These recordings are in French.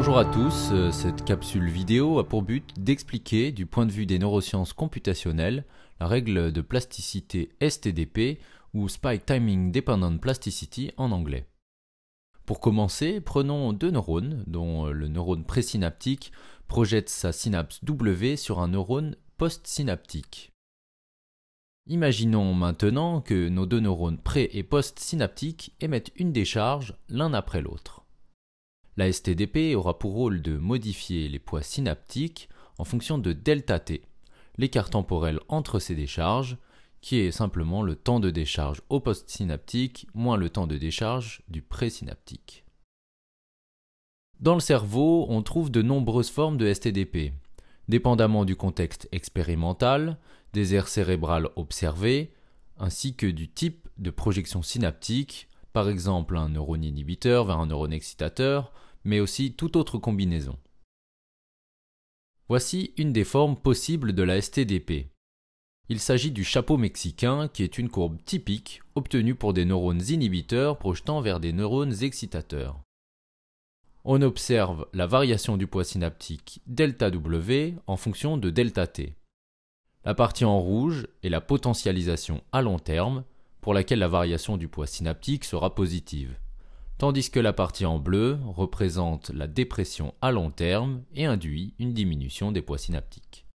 Bonjour à tous, cette capsule vidéo a pour but d'expliquer du point de vue des neurosciences computationnelles la règle de plasticité STDP ou Spike Timing Dependent Plasticity en anglais. Pour commencer, prenons deux neurones dont le neurone présynaptique projette sa synapse W sur un neurone postsynaptique. Imaginons maintenant que nos deux neurones pré- et postsynaptiques émettent une décharge l'un après l'autre. La STDP aura pour rôle de modifier les poids synaptiques en fonction de ΔT, l'écart temporel entre ces décharges, qui est simplement le temps de décharge au postsynaptique moins le temps de décharge du présynaptique. Dans le cerveau, on trouve de nombreuses formes de STDP, dépendamment du contexte expérimental, des aires cérébrales observées, ainsi que du type de projection synaptique, par exemple un neurone inhibiteur vers un neurone excitateur, mais aussi toute autre combinaison. Voici une des formes possibles de la STDP. Il s'agit du chapeau mexicain qui est une courbe typique obtenue pour des neurones inhibiteurs projetant vers des neurones excitateurs. On observe la variation du poids synaptique ΔW en fonction de ΔT. La partie en rouge est la potentialisation à long terme, pour laquelle la variation du poids synaptique sera positive, tandis que la partie en bleu représente la dépression à long terme et induit une diminution des poids synaptiques.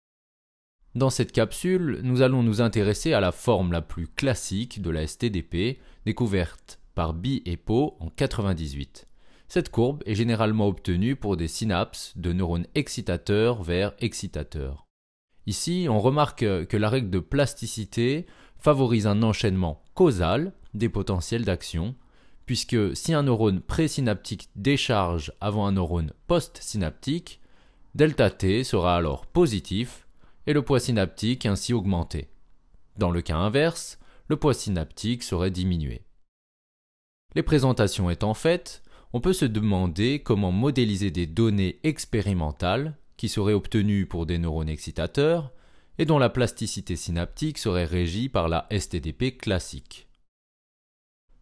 Dans cette capsule, nous allons nous intéresser à la forme la plus classique de la STDP, découverte par Bi et Po en 1998. Cette courbe est généralement obtenue pour des synapses de neurones excitateurs vers excitateurs. Ici, on remarque que la règle de plasticité favorise un enchaînement causal des potentiels d'action, puisque si un neurone présynaptique décharge avant un neurone postsynaptique, ΔT sera alors positif et le poids synaptique ainsi augmenté. Dans le cas inverse, le poids synaptique serait diminué. Les présentations étant faites, on peut se demander comment modéliser des données expérimentales qui seraient obtenues pour des neurones excitateurs et dont la plasticité synaptique serait régie par la STDP classique.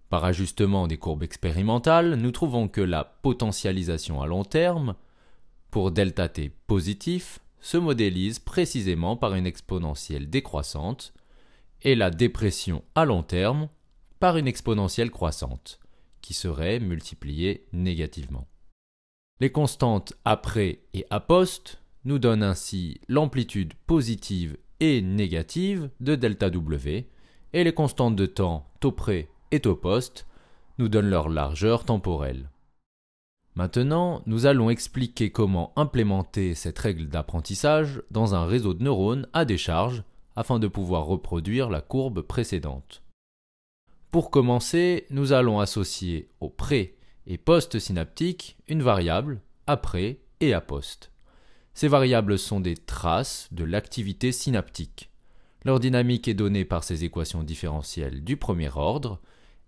Par ajustement des courbes expérimentales, nous trouvons que la potentialisation à long terme, pour ΔT positif, se modélise précisément par une exponentielle décroissante et la dépression à long terme par une exponentielle croissante, qui serait multipliée négativement. Les constantes après et apost nous donnent ainsi l'amplitude positive et négative de ΔW et les constantes de temps taux pré et taux post nous donnent leur largeur temporelle. Maintenant, nous allons expliquer comment implémenter cette règle d'apprentissage dans un réseau de neurones à décharge afin de pouvoir reproduire la courbe précédente. Pour commencer, nous allons associer au pré- et post-synaptique une variable après et apost. Ces variables sont des traces de l'activité synaptique. Leur dynamique est donnée par ces équations différentielles du premier ordre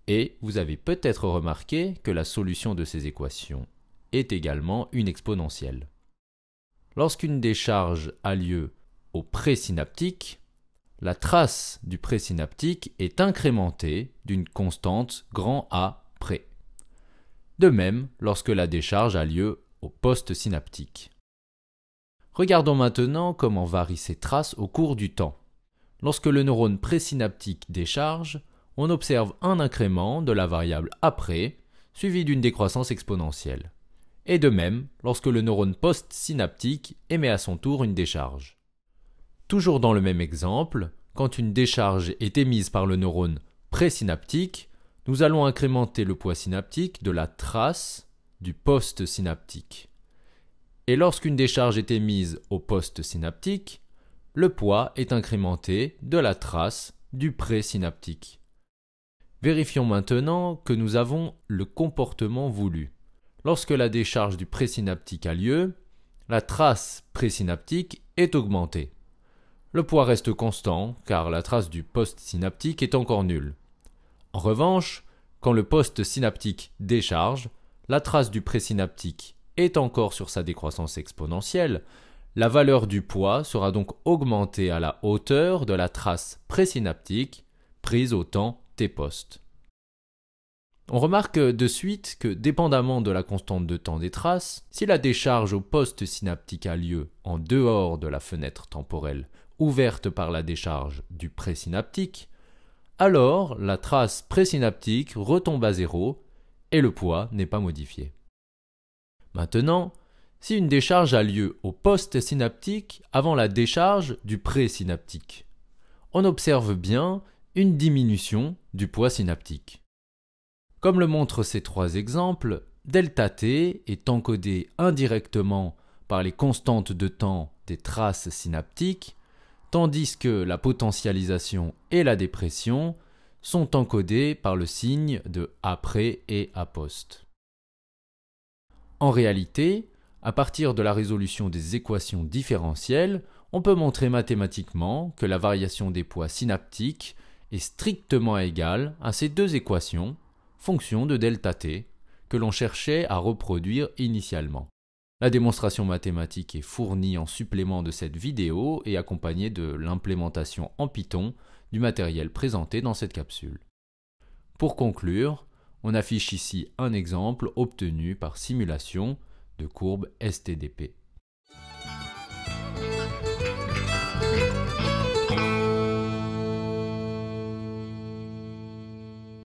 et vous avez peut-être remarqué que la solution de ces équations est également une exponentielle. Lorsqu'une décharge a lieu au présynaptique, la trace du présynaptique est incrémentée d'une constante grand A pré. De même, lorsque la décharge a lieu au postsynaptique. Regardons maintenant comment varient ces traces au cours du temps. Lorsque le neurone présynaptique décharge, on observe un incrément de la variable après, suivi d'une décroissance exponentielle. Et de même, lorsque le neurone postsynaptique émet à son tour une décharge. Toujours dans le même exemple, quand une décharge est émise par le neurone présynaptique, nous allons incrémenter le poids synaptique de la trace du postsynaptique. Et lorsqu'une décharge est émise au postsynaptique, le poids est incrémenté de la trace du présynaptique. Vérifions maintenant que nous avons le comportement voulu. Lorsque la décharge du présynaptique a lieu, la trace présynaptique est augmentée. Le poids reste constant car la trace du postsynaptique est encore nulle. En revanche, quand le postsynaptique décharge, la trace du présynaptique est encore sur sa décroissance exponentielle, la valeur du poids sera donc augmentée à la hauteur de la trace présynaptique prise au temps t-post. On remarque de suite que, dépendamment de la constante de temps des traces, si la décharge au poste synaptique a lieu en dehors de la fenêtre temporelle ouverte par la décharge du présynaptique, alors la trace présynaptique retombe à zéro et le poids n'est pas modifié. Maintenant, si une décharge a lieu au poste synaptique avant la décharge du présynaptique, on observe bien une diminution du poids synaptique. Comme le montrent ces trois exemples, ΔT est encodé indirectement par les constantes de temps des traces synaptiques, tandis que la potentialisation et la dépression sont encodées par le signe de après et apost. En réalité, à partir de la résolution des équations différentielles, on peut montrer mathématiquement que la variation des poids synaptiques est strictement égale à ces deux équations, fonction de ΔT, que l'on cherchait à reproduire initialement. La démonstration mathématique est fournie en supplément de cette vidéo et accompagnée de l'implémentation en Python du matériel présenté dans cette capsule. Pour conclure, on affiche ici un exemple obtenu par simulation de courbe STDP.